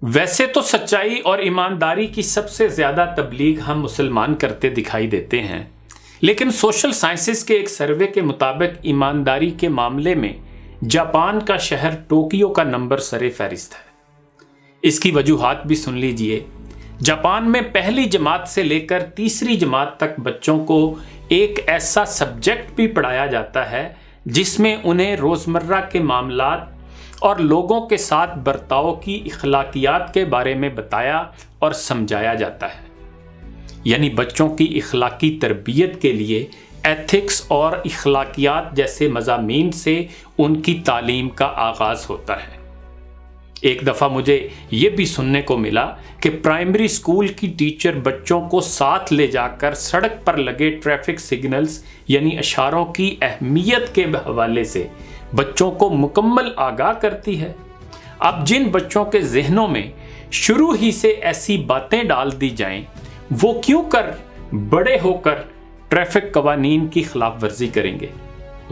वैसे तो सच्चाई और ईमानदारी की सबसे ज़्यादा तबलीग हम मुसलमान करते दिखाई देते हैं, लेकिन सोशल साइंसेस के एक सर्वे के मुताबिक ईमानदारी के मामले में जापान का शहर टोक्यो का नंबर सरे फहरिस्त है। इसकी वजूहात भी सुन लीजिए। जापान में पहली जमात से लेकर तीसरी जमात तक बच्चों को एक ऐसा सब्जेक्ट भी पढ़ाया जाता है जिसमें उन्हें रोज़मर्रा के मामलात और लोगों के साथ बर्ताव की इखलाकियात के बारे में बताया और समझाया जाता है। यानी बच्चों की इखलाकी तरबियत के लिए एथिक्स और इखलाकियात जैसे मज़ामीन से उनकी तालीम का आगाज़ होता है। एक दफ़ा मुझे ये भी सुनने को मिला कि प्राइमरी स्कूल की टीचर बच्चों को साथ ले जाकर सड़क पर लगे ट्रैफिक सिग्नल्स यानी इशारों की अहमियत के हवाले से बच्चों को मुकम्मल आगाह करती है। अब जिन बच्चों के जहनों में शुरू ही से ऐसी बातें डाल दी जाएं, वो क्यों कर बड़े होकर ट्रैफिक कवानीन की खिलाफ वर्जी करेंगे।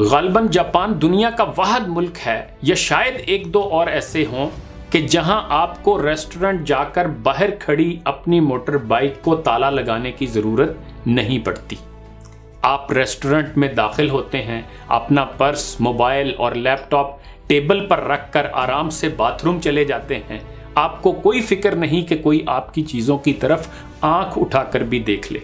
गालिबन जापान दुनिया का वाहिद मुल्क है, या शायद एक दो और ऐसे हों, कि जहां आपको रेस्टोरेंट जाकर बाहर खड़ी अपनी मोटर बाइक को ताला लगाने की ज़रूरत नहीं पड़ती। आप रेस्टोरेंट में दाखिल होते हैं, अपना पर्स, मोबाइल और लैपटॉप टेबल पर रखकर आराम से बाथरूम चले जाते हैं। आपको कोई फिक्र नहीं कि कोई आपकी चीज़ों की तरफ आंख उठाकर भी देख ले।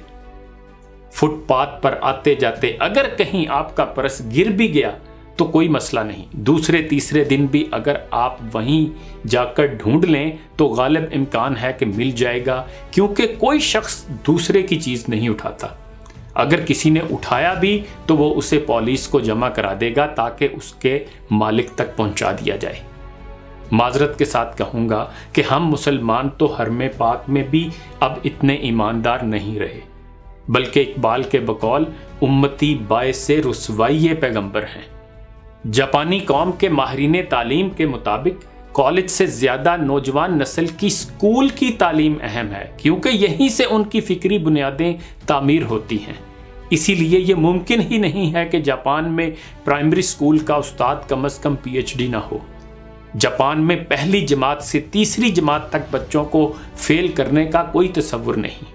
फुटपाथ पर आते जाते अगर कहीं आपका पर्स गिर भी गया तो कोई मसला नहीं। दूसरे तीसरे दिन भी अगर आप वहीं जाकर ढूंढ लें तो गालिब इम्कान है कि मिल जाएगा, क्योंकि कोई शख्स दूसरे की चीज़ नहीं उठाता। अगर किसी ने उठाया भी तो वो उसे पुलिस को जमा करा देगा ताकि उसके मालिक तक पहुंचा दिया जाए। माजरत के साथ कहूँगा कि हम मुसलमान तो हरम पाक में भी अब इतने ईमानदार नहीं रहे, बल्कि इकबाल के बकौल उम्मती बाइसे रुसवाई पैगंबर हैं। जापानी कौम के माहिरीन तालीम के मुताबिक कॉलेज से ज़्यादा नौजवान नस्ल की स्कूल की तालीम अहम है, क्योंकि यहीं से उनकी फ़िक्री बुनियादें तामीर होती हैं। इसीलिए ये मुमकिन ही नहीं है कि जापान में प्राइमरी स्कूल का उस्ताद कम अज़ कम PhD ना हो। जापान में पहली जमात से तीसरी जमात तक बच्चों को फेल करने का कोई तसव्वुर नहीं,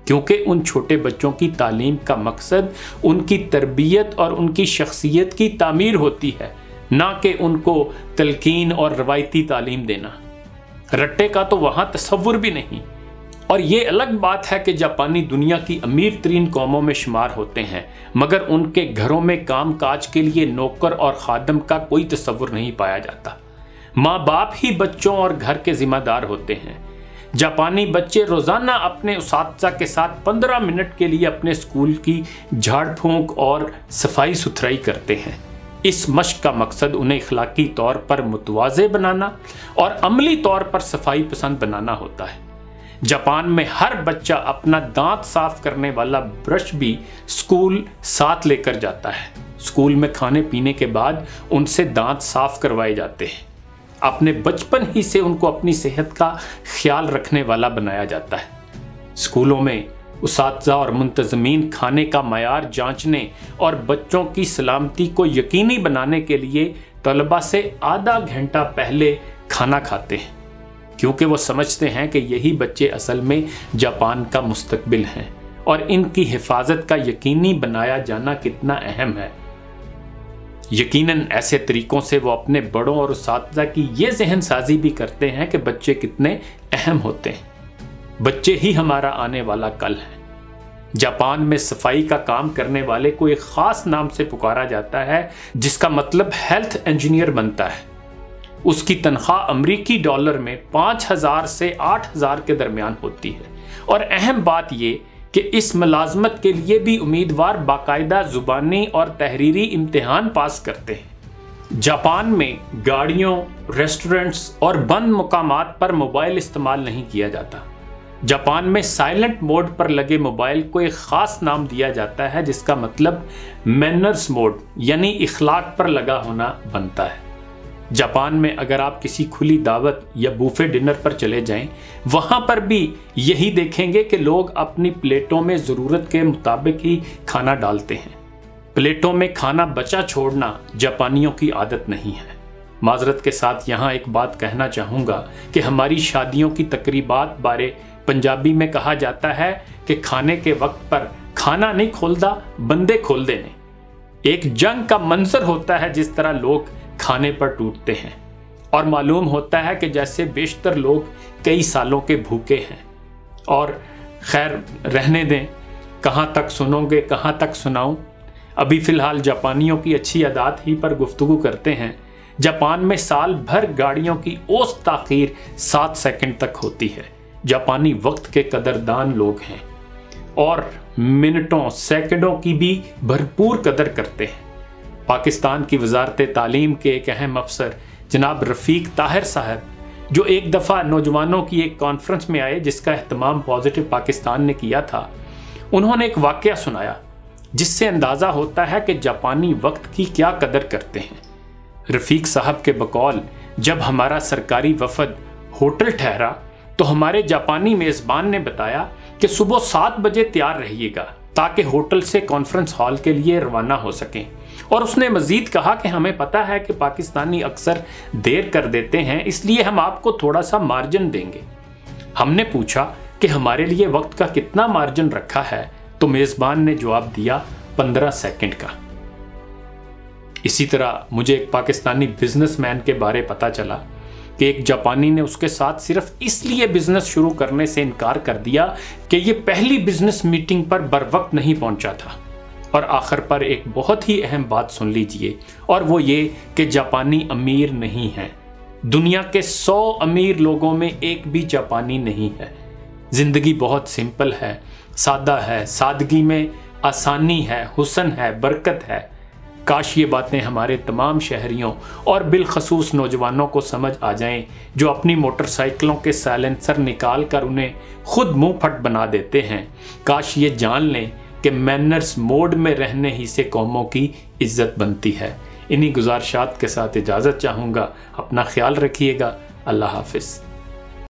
क्योंकि उन छोटे बच्चों की तालीम का मकसद उनकी तरबियत और उनकी शख्सियत की तामीर होती है, ना कि उनको तलकीन और रवायती तालीम देना। रट्टे का तो वहाँ तसव्वुर भी नहीं। और ये अलग बात है कि जापानी दुनिया की अमीर तरीन कौमों में शुमार होते हैं, मगर उनके घरों में काम काज के लिए नौकर और खादम का कोई तसव्वुर नहीं पाया जाता। माँ बाप ही बच्चों और घर के जिम्मेदार होते हैं। जापानी बच्चे रोज़ाना अपने उस्ताद के साथ 15 मिनट के लिए अपने स्कूल की झाड़ फूंक और सफाई सुथराई करते हैं। इस मश्क का मकसद उन्हें इखलाकी तौर पर मुतवाज़े बनाना और अमली तौर पर सफाई पसंद बनाना होता है। जापान में हर बच्चा अपना दांत साफ करने वाला ब्रश भी स्कूल साथ लेकर जाता है। स्कूल में खाने पीने के बाद उनसे दांत साफ करवाए जाते हैं। अपने बचपन ही से उनको अपनी सेहत का ख्याल रखने वाला बनाया जाता है। स्कूलों में उस्ताज़ा और मुंतज़मीन खाने का मयार जांचने और बच्चों की सलामती को यकीनी बनाने के लिए तलबा से आधा घंटा पहले खाना खाते हैं, क्योंकि वो समझते हैं कि यही बच्चे असल में जापान का मुस्तकबिल हैं और इनकी हिफाजत का यकीनी बनाया जाना कितना अहम है। यकीनन ऐसे तरीकों से वो अपने बड़ों और उस्ताज़ा की ये जहन साजी भी करते हैं कि बच्चे कितने अहम होते हैं। बच्चे ही हमारा आने वाला कल है। जापान में सफाई का काम करने वाले को एक ख़ास नाम से पुकारा जाता है, जिसका मतलब हेल्थ इंजीनियर बनता है। उसकी तनख्वाह अमरीकी डॉलर में 5,000 से 8,000 के दरमियान होती है। और अहम बात ये कि इस मुलाजमत के लिए भी उम्मीदवार बाकायदा ज़ुबानी और तहरीरी इम्तिहान पास करते हैं। जापान में गाड़ियों, रेस्टोरेंट्स और बंद मुकामात पर मोबाइल इस्तेमाल नहीं किया जाता। जापान में साइलेंट मोड पर लगे मोबाइल को एक ख़ास नाम दिया जाता है, जिसका मतलब मैनर्स मोड यानी इखलाक पर लगा होना बनता है। जापान में अगर आप किसी खुली दावत या बूफे डिनर पर चले जाएं, वहां पर भी यही देखेंगे कि लोग अपनी प्लेटों में ज़रूरत के मुताबिक ही खाना डालते हैं। प्लेटों में खाना बचा छोड़ना जापानियों की आदत नहीं है। معذرت کے ساتھ یہاں ایک بات کہنا چاہوں گا کہ ہماری شادیوں کی تقریبات بارے پنجابی میں کہا جاتا ہے کہ کھانے کے وقت پر کھانا نہیں کھولدا، بندے کھول دینے۔ ایک جنگ کا منظر ہوتا ہے جس طرح لوگ کھانے پر ٹوٹتے ہیں، اور معلوم ہوتا ہے کہ جیسے بیشتر لوگ کئی سالوں کے بھوکے ہیں۔ اور خیر رہنے دیں، کہاں تک سنو گے، کہاں تک سناؤں۔ ابھی فی الحال جاپانیوں کی اچھی عادات ہی پر گفتگو کرتے ہیں۔ جاپان میں سال بھر گاڑیوں کی اوسط تاخیر 7 سیکنڈ تک ہوتی ہے۔ جاپانی وقت کے قدردان لوگ ہیں اور منٹوں سیکنڈوں کی بھی بھرپور قدر کرتے ہیں۔ پاکستان کی وزارت تعلیم کے ایک اہم افسر جناب رفیق طاہر صاحب، جو ایک دفعہ نوجوانوں کی ایک کانفرنس میں آئے جس کا اہتمام پازیٹو پاکستان نے کیا تھا، انہوں نے ایک واقعہ سنایا جس سے اندازہ ہوتا ہے کہ جاپانی وقت کی کیا قدر کرتے ہیں۔ رفیق صاحب کے بقول جب ہمارا سرکاری وفد ہوٹل ٹھہرا تو ہمارے جاپانی میزبان نے بتایا کہ صبح 7 بجے تیار رہیے گا تاکہ ہوٹل سے کانفرنس ہال کے لیے روانہ ہو سکیں، اور اس نے مزید کہا کہ ہمیں پتا ہے کہ پاکستانی اکثر دیر کر دیتے ہیں، اس لیے ہم آپ کو تھوڑا سا مارجن دیں گے۔ ہم نے پوچھا کہ ہمارے لیے وقت کا کتنا مارجن رکھا ہے تو میزبان نے جواب دیا 15 سیکنڈ کا۔ اسی طرح مجھے ایک پاکستانی بزنس مین کے بارے پتا چلا کہ ایک جاپانی نے اس کے ساتھ صرف اس لیے بزنس شروع کرنے سے انکار کر دیا کہ یہ پہلی بزنس میٹنگ پر بروقت نہیں پہنچا تھا۔ اور آخر پر ایک بہت ہی اہم بات سن لیجئے، اور وہ یہ کہ جاپانی امیر نہیں ہیں۔ دنیا کے 100 امیر لوگوں میں ایک بھی جاپانی نہیں ہے۔ زندگی بہت سمپل ہے، سادہ ہے، سادگی میں آسانی ہے، حسن ہے، برکت ہے۔ کاش یہ باتیں ہمارے تمام شہریوں اور بالخصوص نوجوانوں کو سمجھ آ جائیں جو اپنی موٹر سائیکلوں کے سائلنسر نکال کر انہیں خود منہ پھٹ بنا دیتے ہیں۔ کاش یہ جان لیں کہ مینرز موڈ میں رہنے ہی سے قوموں کی عزت بنتی ہے۔ انہی گزارشات کے ساتھ اجازت چاہوں گا۔ اپنا خیال رکھیے گا۔ اللہ حافظ۔